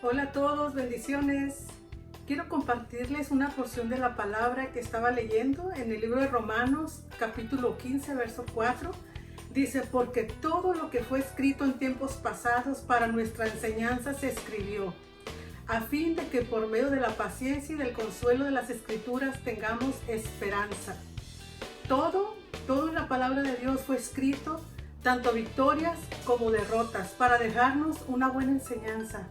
Hola a todos, bendiciones. Quiero compartirles una porción de la palabra que estaba leyendo en el libro de Romanos, capítulo 15, verso 4. Dice, porque todo lo que fue escrito en tiempos pasados para nuestra enseñanza se escribió, a fin de que por medio de la paciencia y del consuelo de las Escrituras tengamos esperanza. Todo en la palabra de Dios fue escrito, tanto victorias como derrotas, para dejarnos una buena enseñanza.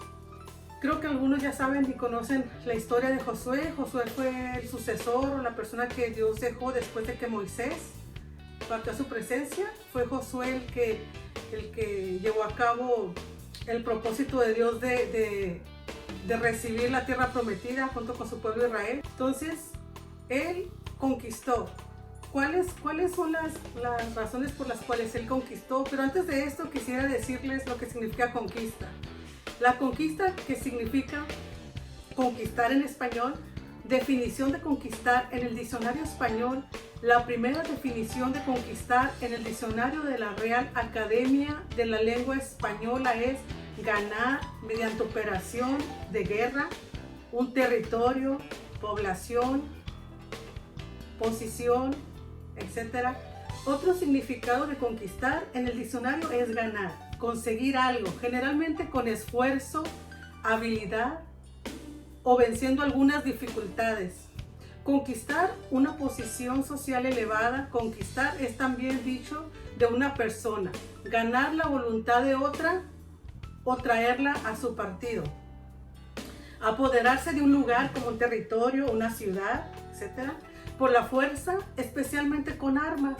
Creo que algunos ya saben y conocen la historia de Josué. Josué fue el sucesor o la persona que Dios dejó después de que Moisés partió a su presencia. Fue Josué el que llevó a cabo el propósito de Dios de recibir la tierra prometida junto con su pueblo Israel. Entonces, él conquistó. ¿Cuáles son las razones por las cuales él conquistó? Pero antes de esto quisiera decirles lo que significa conquista. La conquista, que significa conquistar en español, definición de conquistar en el diccionario español. La primera definición de conquistar en el diccionario de la Real Academia de la Lengua Española es ganar mediante operación de guerra, un territorio, población, posición, etc. Otro significado de conquistar en el diccionario es ganar, conseguir algo, generalmente con esfuerzo, habilidad o venciendo algunas dificultades. Conquistar una posición social elevada. Conquistar es también dicho de una persona, ganar la voluntad de otra o traerla a su partido. Apoderarse de un lugar como un territorio, una ciudad, etc. por la fuerza, especialmente con armas.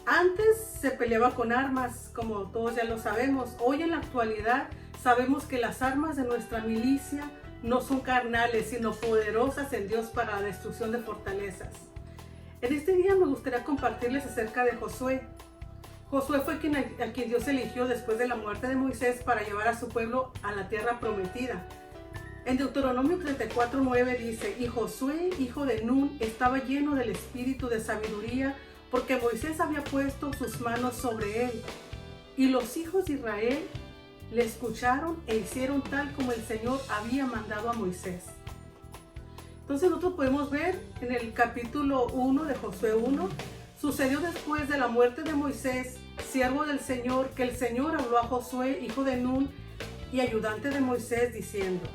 Antes se peleaba con armas, como todos ya lo sabemos. Hoy en la actualidad sabemos que las armas de nuestra milicia no son carnales, sino poderosas en Dios para la destrucción de fortalezas. En este día me gustaría compartirles acerca de Josué. Josué fue a quien Dios eligió después de la muerte de Moisés para llevar a su pueblo a la tierra prometida. En Deuteronomio 34:9 dice, y Josué, hijo de Nun, estaba lleno del espíritu de sabiduría, porque Moisés había puesto sus manos sobre él. Y los hijos de Israel le escucharon e hicieron tal como el Señor había mandado a Moisés. Entonces nosotros podemos ver en el capítulo 1 de Josué 1, sucedió después de la muerte de Moisés, siervo del Señor, que el Señor habló a Josué, hijo de Nun, y ayudante de Moisés, diciendo,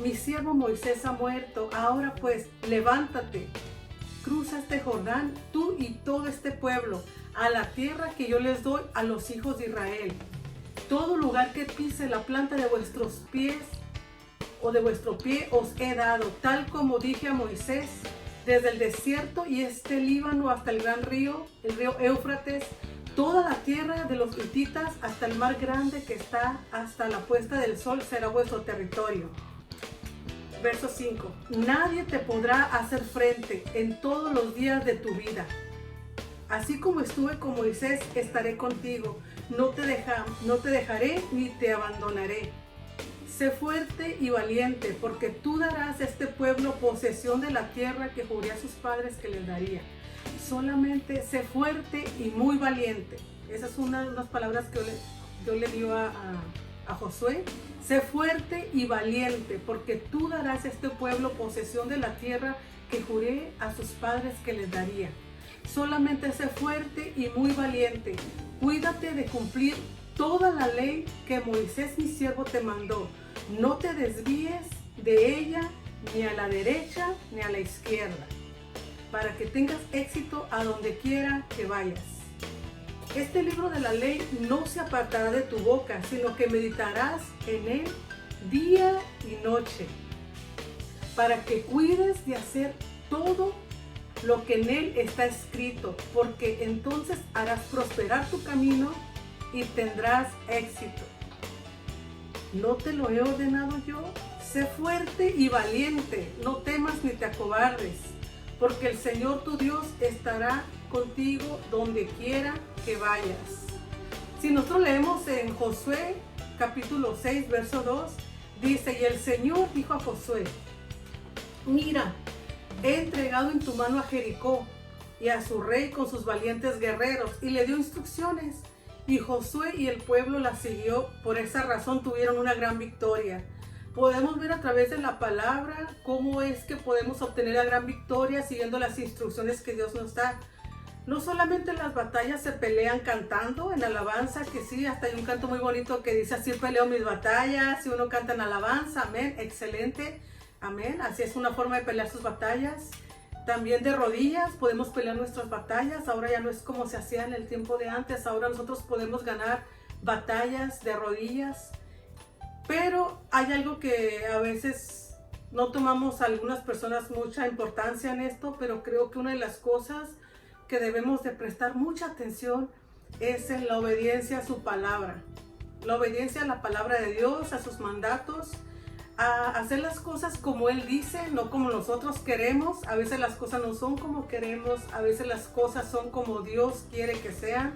mi siervo Moisés ha muerto, ahora pues, levántate, cruza este Jordán, tú y todo este pueblo, a la tierra que yo les doy a los hijos de Israel. Todo lugar que pise la planta de vuestros pies o de vuestro pie os he dado, tal como dije a Moisés, desde el desierto y este Líbano hasta el gran río, el río Éufrates, toda la tierra de los hititas hasta el mar grande que está hasta la puesta del sol será vuestro territorio. Verso 5. Nadie te podrá hacer frente en todos los días de tu vida. Así como estuve con Moisés, estaré contigo. No te dejaré ni te abandonaré. Sé fuerte y valiente, porque tú darás a este pueblo posesión de la tierra que juré a sus padres que les daría. Solamente sé fuerte y muy valiente. Esas son unas palabras que Dios le dio a Josué. Sé fuerte y valiente, porque tú darás a este pueblo posesión de la tierra que juré a sus padres que les daría. Solamente sé fuerte y muy valiente. Cuídate de cumplir toda la ley que Moisés mi siervo te mandó. No te desvíes de ella ni a la derecha ni a la izquierda, para que tengas éxito a donde quiera que vayas. Este libro de la ley no se apartará de tu boca, sino que meditarás en él día y noche, para que cuides de hacer todo lo que en él está escrito, porque entonces harás prosperar tu camino y tendrás éxito. ¿No te lo he ordenado yo? Sé fuerte y valiente, no temas ni te acobardes, porque el Señor tu Dios estará contigo donde quiera que vayas. Si nosotros leemos en Josué capítulo 6 verso 2, dice, y el Señor dijo a Josué, mira, he entregado en tu mano a Jericó y a su rey con sus valientes guerreros, y le dio instrucciones. Y Josué y el pueblo la siguió, por esa razón tuvieron una gran victoria. Podemos ver a través de la palabra cómo es que podemos obtener la gran victoria siguiendo las instrucciones que Dios nos da. No solamente las batallas se pelean cantando en alabanza, que sí, hasta hay un canto muy bonito que dice: así peleo mis batallas, y uno canta en alabanza, amén, excelente, amén, así es una forma de pelear sus batallas. También de rodillas podemos pelear nuestras batallas, ahora ya no es como se hacía en el tiempo de antes, ahora nosotros podemos ganar batallas de rodillas. Pero hay algo que a veces no tomamos algunas personas mucha importancia en esto, pero creo que una de las cosas que debemos de prestar mucha atención es en la obediencia a su palabra. La obediencia a la palabra de Dios, a sus mandatos, a hacer las cosas como Él dice, no como nosotros queremos. A veces las cosas no son como queremos, a veces las cosas son como Dios quiere que sean.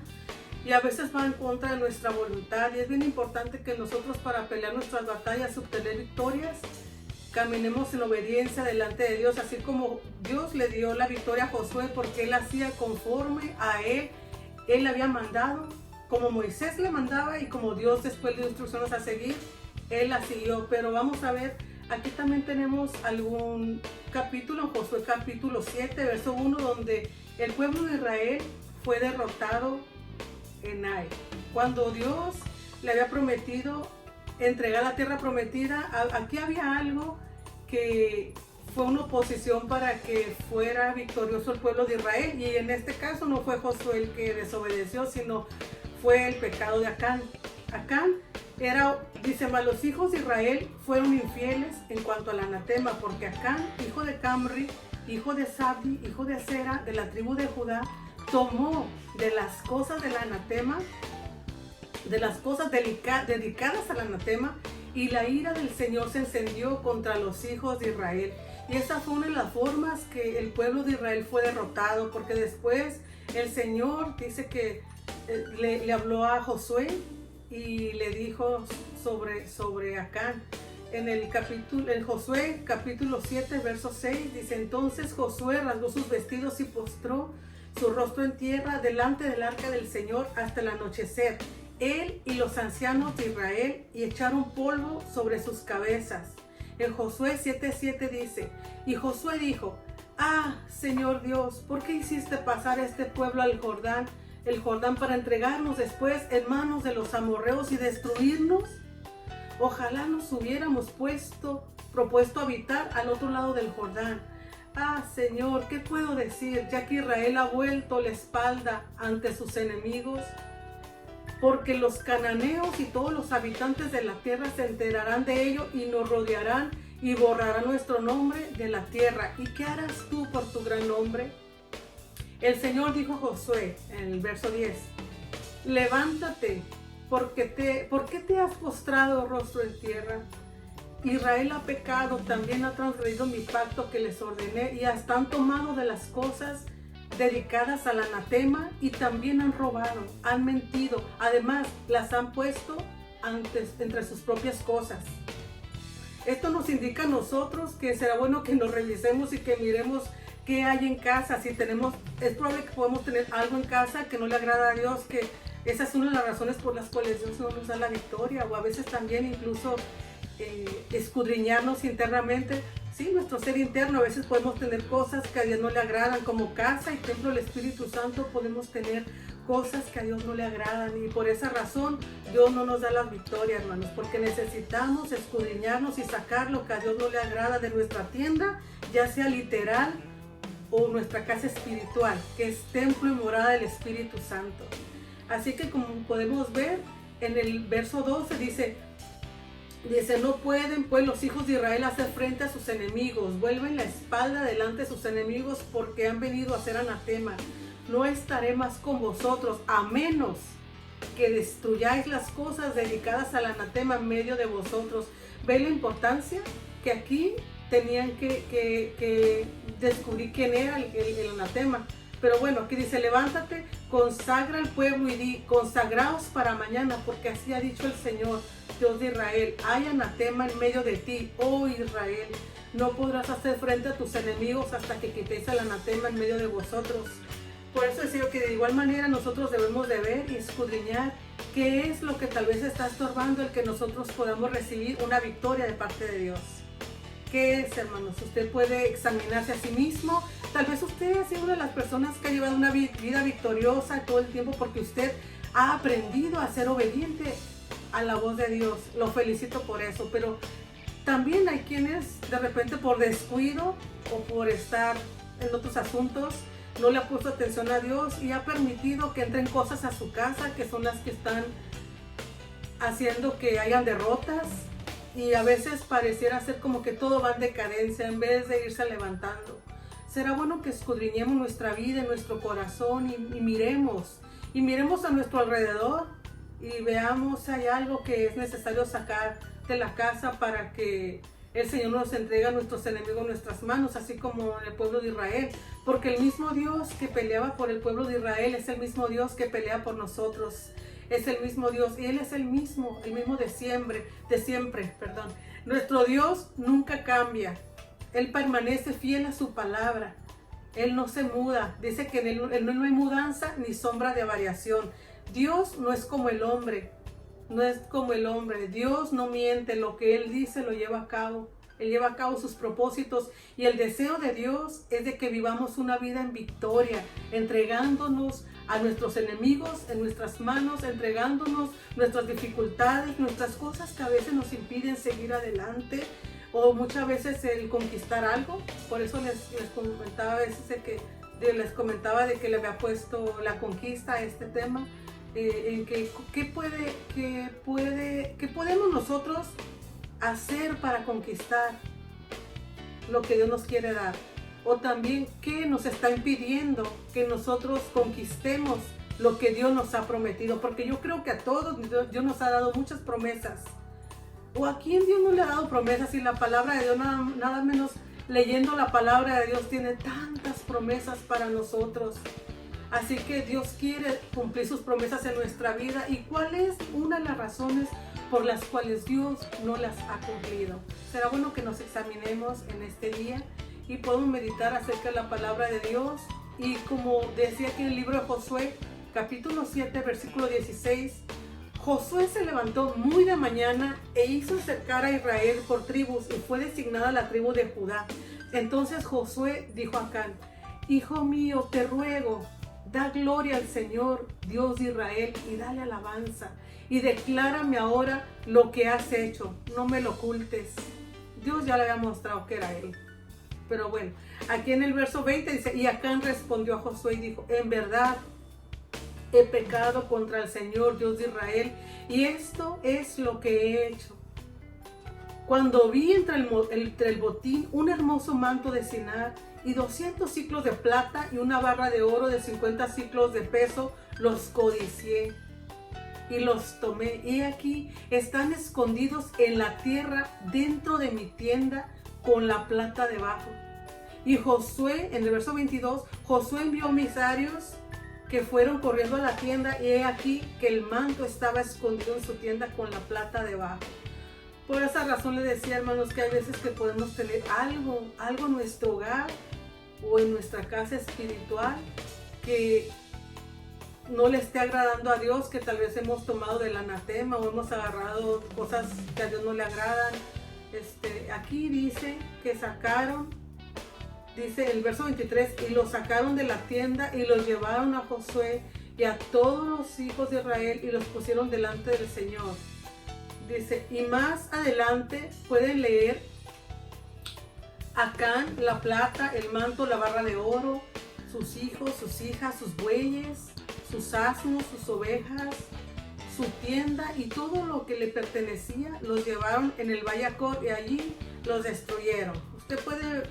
Y a veces va en contra de nuestra voluntad, y es bien importante que nosotros, para pelear nuestras batallas, obtener victorias, caminemos en obediencia delante de Dios, así como Dios le dio la victoria a Josué, porque él hacía conforme a él le había mandado, como Moisés le mandaba y como Dios después le dio instrucciones a seguir, él la siguió. Pero vamos a ver, aquí también tenemos algún capítulo, en Josué capítulo 7, verso 1, donde el pueblo de Israel fue derrotado en Ai. Cuando Dios le había prometido entregar la tierra prometida, aquí había algo que fue una oposición para que fuera victorioso el pueblo de Israel, y en este caso no fue Josué el que desobedeció, sino fue el pecado de Acán. Acán era, dice más, los hijos de Israel fueron infieles en cuanto al anatema, porque Acán, hijo de Camri, hijo de Sabdi, hijo de Zera, de la tribu de Judá, tomó de las cosas del anatema, de las cosas dedicadas al anatema, y la ira del Señor se encendió contra los hijos de Israel. Y esa fue una de las formas que el pueblo de Israel fue derrotado, porque después el Señor dice que le habló a Josué y le dijo sobre Acán. En Josué capítulo 7, verso 6, dice: entonces Josué rasgó sus vestidos y postró su rostro en tierra delante del arca del Señor hasta el anochecer, él y los ancianos de Israel, y echaron polvo sobre sus cabezas. En Josué 7:7 dice: y Josué dijo: ah, Señor Dios, ¿por qué hiciste pasar a este pueblo al Jordán, el Jordán, para entregarnos después en manos de los amorreos y destruirnos? Ojalá nos hubiéramos propuesto habitar al otro lado del Jordán. Ah, Señor, ¿qué puedo decir? Ya que Israel ha vuelto la espalda ante sus enemigos, porque los cananeos y todos los habitantes de la tierra se enterarán de ello y nos rodearán y borrarán nuestro nombre de la tierra. ¿Y qué harás tú por tu gran nombre? El Señor dijo a Josué en el verso 10: levántate, ¿por qué te has postrado rostro en tierra? Israel ha pecado, también ha transgredido mi pacto que les ordené, y hasta han tomado de las cosas dedicadas al anatema, y también han robado, han mentido, además las han puesto entre sus propias cosas. Esto nos indica a nosotros que será bueno que nos revisemos y que miremos qué hay en casa. Si es probable que podamos tener algo en casa que no le agrada a Dios, que esa es una de las razones por las cuales Dios no nos da la victoria, o a veces también incluso escudriñarnos internamente. Sí, nuestro ser interno, a veces podemos tener cosas que a Dios no le agradan, como casa y templo del Espíritu Santo. Podemos tener cosas que a Dios no le agradan, y por esa razón Dios no nos da la victoria, hermanos, porque necesitamos escudriñarnos y sacar lo que a Dios no le agrada de nuestra tienda, ya sea literal o nuestra casa espiritual, que es templo y morada del Espíritu Santo. Así que, como podemos ver en el verso 12, dice: no pueden pues los hijos de Israel hacer frente a sus enemigos, vuelven la espalda delante de sus enemigos, porque han venido a hacer anatema. No estaré más con vosotros, a menos que destruyáis las cosas dedicadas al anatema en medio de vosotros. ¿Veis la importancia? Que aquí tenían que descubrir quién era el anatema. Pero bueno, aquí dice: levántate, consagra al pueblo y di: consagraos para mañana, porque así ha dicho el Señor, Dios de Israel: hay anatema en medio de ti, oh Israel. No podrás hacer frente a tus enemigos hasta que quitéis el anatema en medio de vosotros. Por eso decía que de igual manera nosotros debemos de ver y escudriñar ¿Qué es lo que tal vez está estorbando el que nosotros podamos recibir una victoria de parte de Dios? ¿Qué es, hermanos? Usted puede examinarse a sí mismo. Tal vez usted ha sido una de las personas que ha llevado una vida victoriosa todo el tiempo porque usted ha aprendido a ser obediente a la voz de Dios. Lo felicito por eso, pero también hay quienes de repente por descuido o por estar en otros asuntos no le ha puesto atención a Dios y ha permitido que entren cosas a su casa que son las que están haciendo que hayan derrotas, y a veces pareciera ser como que todo va en decadencia en vez de irse levantando. Será bueno que escudriñemos nuestra vida, nuestro corazón y miremos a nuestro alrededor y veamos si hay algo que es necesario sacar de la casa para que el Señor nos entregue a nuestros enemigos en nuestras manos, así como el pueblo de Israel, porque el mismo Dios que peleaba por el pueblo de Israel es el mismo Dios que pelea por nosotros. Es el mismo Dios y Él es el mismo de siempre. Nuestro Dios nunca cambia. Él permanece fiel a su palabra. Él no se muda. Dice que en Él no hay mudanza ni sombra de variación. Dios no es como el hombre. Dios no miente. Lo que Él dice lo lleva a cabo. Él lleva a cabo sus propósitos, y el deseo de Dios es de que vivamos una vida en victoria, entregándonos a nuestros enemigos en nuestras manos, entregándonos nuestras dificultades, nuestras cosas que a veces nos impiden seguir adelante, o muchas veces el conquistar algo. Por eso les comentaba a veces de que le había puesto la conquista a este tema, en que ¿qué podemos nosotros hacer para conquistar lo que Dios nos quiere dar? O también, ¿qué nos está impidiendo que nosotros conquistemos lo que Dios nos ha prometido? Porque yo creo que a todos Dios nos ha dado muchas promesas. ¿O a quién Dios no le ha dado promesas? Y la palabra de Dios, nada menos leyendo la palabra de Dios, tiene tantas promesas para nosotros. Así que Dios quiere cumplir sus promesas en nuestra vida. ¿Y cuál es una de las razones por las cuales Dios no las ha cumplido? Será bueno que nos examinemos en este día y podemos meditar acerca de la palabra de Dios. Y como decía aquí en el libro de Josué, capítulo 7, versículo 16, Josué se levantó muy de mañana e hizo cercar a Israel por tribus, y fue designada la tribu de Judá. Entonces Josué dijo a Acán: hijo mío, te ruego, da gloria al Señor, Dios de Israel, y dale alabanza, y declárame ahora lo que has hecho, no me lo ocultes. Dios ya le había mostrado que era él. Pero bueno, aquí en el verso 20 dice: y Acán respondió a Josué y dijo: en verdad he pecado contra el Señor, Dios de Israel, y esto es lo que he hecho. Cuando vi entre el botín un hermoso manto de Sinar y 200 siclos de plata y una barra de oro de 50 siclos de peso, los codicié y los tomé. Y aquí están escondidos en la tierra dentro de mi tienda con la plata debajo. Y Josué, en el verso 22, Josué envió emisarios que fueron corriendo a la tienda, y he aquí que el manto estaba escondido en su tienda con la plata debajo. Por esa razón les decía, hermanos, que hay veces que podemos tener algo en nuestro hogar o en nuestra casa espiritual que no le esté agradando a Dios, que tal vez hemos tomado del anatema o hemos agarrado cosas que a Dios no le agradan. Aquí dice que sacaron, dice el verso 23, y los sacaron de la tienda y los llevaron a Josué y a todos los hijos de Israel y los pusieron delante del Señor. Dice, y más adelante pueden leer: Acán, la plata, el manto, la barra de oro, sus hijos, sus hijas, sus bueyes, sus asnos, sus ovejas, su tienda y todo lo que le pertenecía, los llevaron en el valle Acor y allí los destruyeron. Usted puede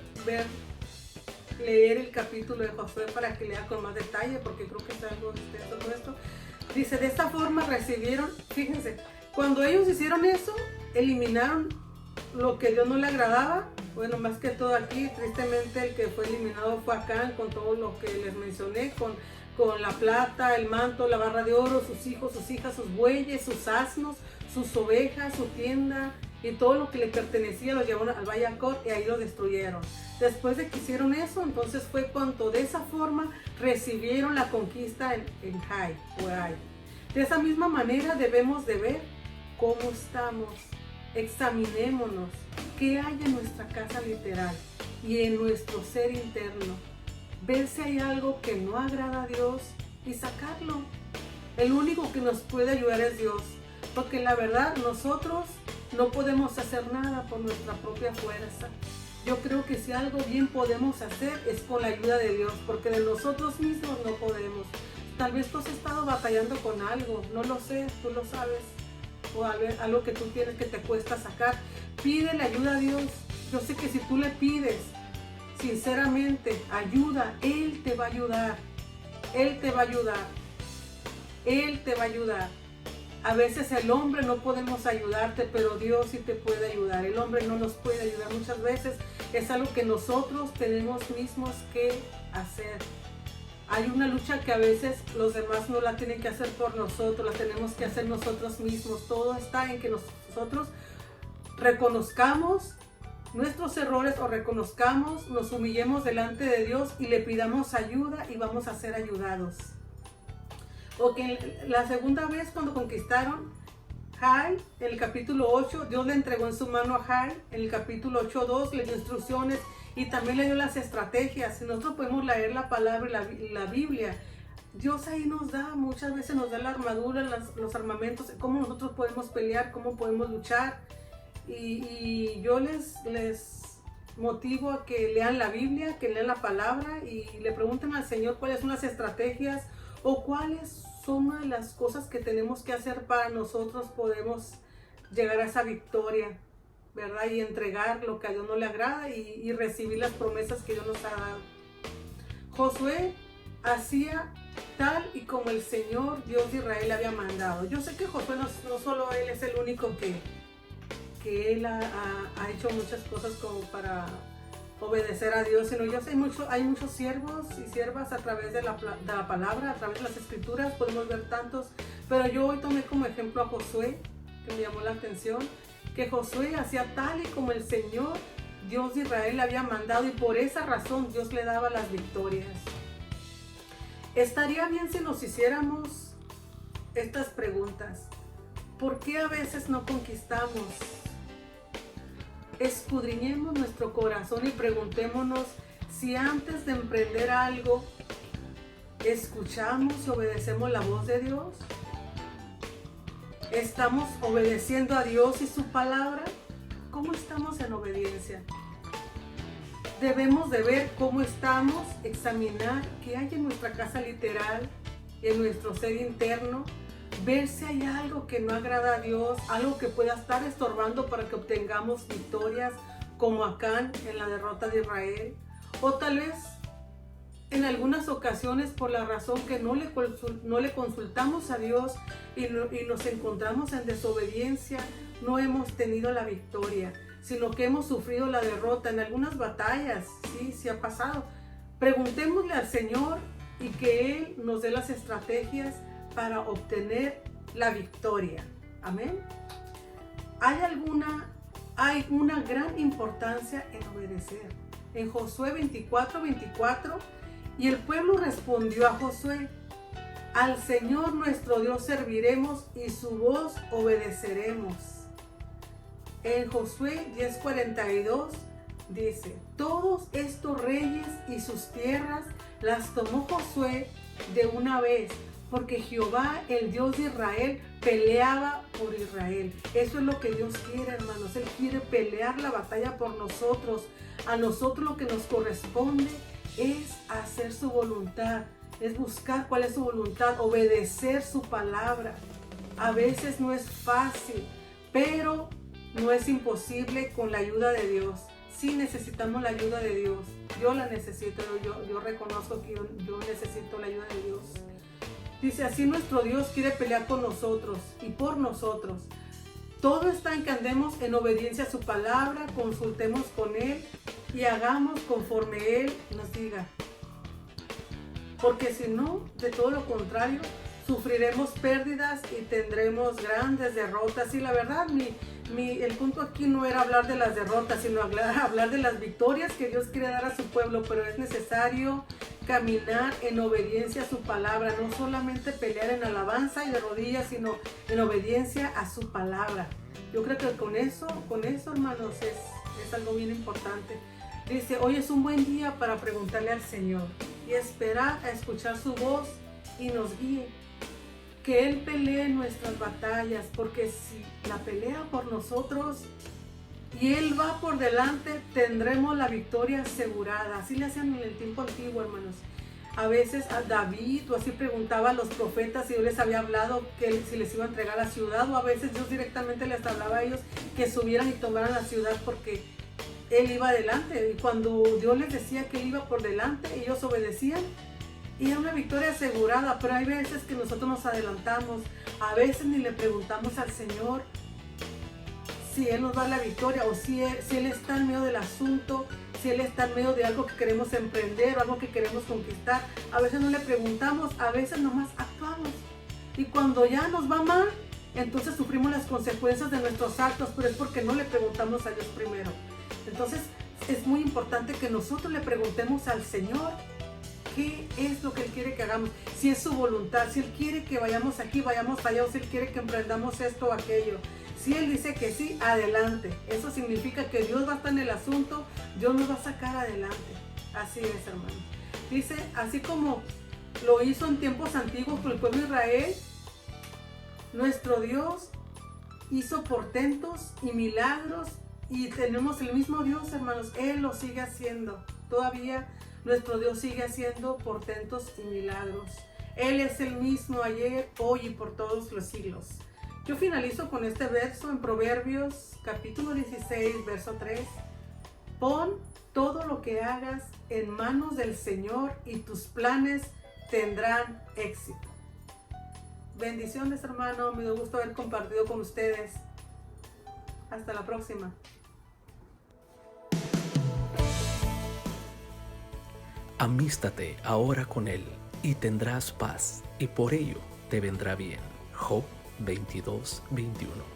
leer el capítulo de Josué para que lea con más detalle, porque creo que es algo extenso todo esto. Dice, de esta forma recibieron, fíjense, cuando ellos hicieron eso, eliminaron lo que a Dios no le agradaba. Bueno, más que todo aquí, tristemente el que fue eliminado fue Acán, con todo lo que les mencioné, con la plata, el manto, la barra de oro, sus hijos, sus hijas, sus bueyes, sus asnos, sus ovejas, su tienda y todo lo que le pertenecía, lo llevaron al valle Acor y ahí lo destruyeron. Después de que hicieron eso, entonces fue cuando de esa forma recibieron la conquista en Ai. De esa misma manera debemos de ver cómo estamos. Examinémonos qué hay en nuestra casa literal y en nuestro ser interno. Ver si hay algo que no agrada a Dios y sacarlo. El único que nos puede ayudar es Dios, porque la verdad nosotros no podemos hacer nada por nuestra propia fuerza. Yo creo que si algo bien podemos hacer es con la ayuda de Dios, porque de nosotros mismos no podemos. Tal vez tú has estado batallando con algo, no lo sé, tú lo sabes, o algo que tú tienes que te cuesta sacar. Pide la ayuda a Dios. Yo sé que si tú le pides sinceramente ayuda, Él te va a ayudar. Él te va a ayudar. Él te va a ayudar. A veces el hombre no podemos ayudarte, pero Dios sí te puede ayudar. El hombre no nos puede ayudar muchas veces. Es algo que nosotros tenemos mismos que hacer. Hay una lucha que a veces los demás no la tienen que hacer por nosotros, la tenemos que hacer nosotros mismos. Todo está en que nosotros reconozcamos nuestros errores o reconozcamos, nos humillemos delante de Dios y le pidamos ayuda y vamos a ser ayudados. O que la segunda vez cuando conquistaron Jai, en el capítulo 8, Dios le entregó en su mano a Jai, en el capítulo 8:2 le dio instrucciones y también le dio las estrategias. Si nosotros podemos leer la palabra y la Biblia, Dios ahí nos da, muchas veces nos da la armadura, los armamentos, cómo nosotros podemos pelear, cómo podemos luchar. Y yo les motivo a que lean la Biblia, que lean la palabra y le pregunten al Señor cuáles son las estrategias o cuáles son una de las cosas que tenemos que hacer para nosotros podemos llegar a esa victoria, ¿verdad? Y entregar lo que a Dios no le agrada y recibir las promesas que Dios nos ha dado. Josué hacía tal y como el Señor Dios de Israel le había mandado. Yo sé que Josué no solo él es el único que él ha hecho muchas cosas como para obedecer a Dios, sino yo sé hay muchos siervos y siervas a través de la palabra, a través de las escrituras, podemos ver tantos, pero yo hoy tomé como ejemplo a Josué, que me llamó la atención, que Josué hacía tal y como el Señor Dios de Israel le había mandado y por esa razón Dios le daba las victorias. Estaría bien si nos hiciéramos estas preguntas. ¿Por qué a veces no conquistamos? Escudriñemos nuestro corazón y preguntémonos si antes de emprender algo escuchamos y obedecemos la voz de Dios. ¿Estamos obedeciendo a Dios y su palabra? ¿Cómo estamos en obediencia? Debemos de ver cómo estamos, examinar qué hay en nuestra casa literal, en nuestro ser interno, ver si hay algo que no agrada a Dios, algo que pueda estar estorbando para que obtengamos victorias como Acán en la derrota de Israel, o tal vez en algunas ocasiones por la razón que no le consultamos a Dios y nos encontramos en desobediencia, no hemos tenido la victoria, sino que hemos sufrido la derrota en algunas batallas. Sí ha pasado. Preguntémosle al Señor y que Él nos dé las estrategias para obtener la victoria. Amén. Hay una gran importancia en obedecer. En Josué 24:24, y el pueblo respondió a Josué: al Señor nuestro Dios serviremos y su voz obedeceremos. En Josué 10:42 dice: todos estos reyes y sus tierras las tomó Josué de una vez, porque Jehová, el Dios de Israel, peleaba por Israel. Eso es lo que Dios quiere, hermanos. Él quiere pelear la batalla por nosotros. A nosotros lo que nos corresponde es hacer su voluntad, es buscar cuál es su voluntad, obedecer su palabra. A veces no es fácil, pero no es imposible con la ayuda de Dios. Sí necesitamos la ayuda de Dios. Yo la necesito, yo reconozco que yo necesito la ayuda de Dios. Dice: así nuestro Dios quiere pelear con nosotros y por nosotros. Todo está en que andemos en obediencia a su palabra, consultemos con Él y hagamos conforme Él nos diga. Porque si no, de todo lo contrario, sufriremos pérdidas y tendremos grandes derrotas. Y la verdad, el punto aquí no era hablar de las derrotas, sino hablar de las victorias que Dios quiere dar a su pueblo, pero es necesario caminar en obediencia a su palabra, no solamente pelear en alabanza y de rodillas, sino en obediencia a su palabra. Yo creo que con eso hermanos, es algo bien importante. Dice, hoy es un buen día para preguntarle al Señor y esperar a escuchar su voz y nos guíe. Que Él pelee nuestras batallas, porque si la pelea por nosotros y Él va por delante, tendremos la victoria asegurada. Así le hacían en el tiempo antiguo, hermanos. A veces a David o así preguntaba a los profetas si Dios les había hablado que si les iba a entregar la ciudad, o a veces Dios directamente les hablaba a ellos que subieran y tomaran la ciudad porque Él iba adelante. Y cuando Dios les decía que Él iba por delante, ellos obedecían y era una victoria asegurada. Pero hay veces que nosotros nos adelantamos, a veces ni le preguntamos al Señor si Él nos da la victoria o si Él está en medio del asunto, si Él está en medio de algo que queremos emprender o algo que queremos conquistar. A veces no le preguntamos, a veces nomás actuamos. Y cuando ya nos va mal, entonces sufrimos las consecuencias de nuestros actos, pero es porque no le preguntamos a Dios primero. Entonces es muy importante que nosotros le preguntemos al Señor qué es lo que Él quiere que hagamos, si es su voluntad, si Él quiere que vayamos aquí, vayamos allá, o si Él quiere que emprendamos esto o aquello. Si Él dice que sí, adelante. Eso significa que Dios va a estar en el asunto, Dios nos va a sacar adelante. Así es, hermanos. Dice, así como lo hizo en tiempos antiguos con el pueblo de Israel, nuestro Dios hizo portentos y milagros y tenemos el mismo Dios, hermanos. Él lo sigue haciendo. Todavía nuestro Dios sigue haciendo portentos y milagros. Él es el mismo ayer, hoy y por todos los siglos. Yo finalizo con este verso en Proverbios capítulo 16, verso 3. Pon todo lo que hagas en manos del Señor y tus planes tendrán éxito. Bendiciones, hermano. Me dio gusto haber compartido con ustedes. Hasta la próxima. Amístate ahora con Él y tendrás paz, y por ello te vendrá bien. Job 22:21.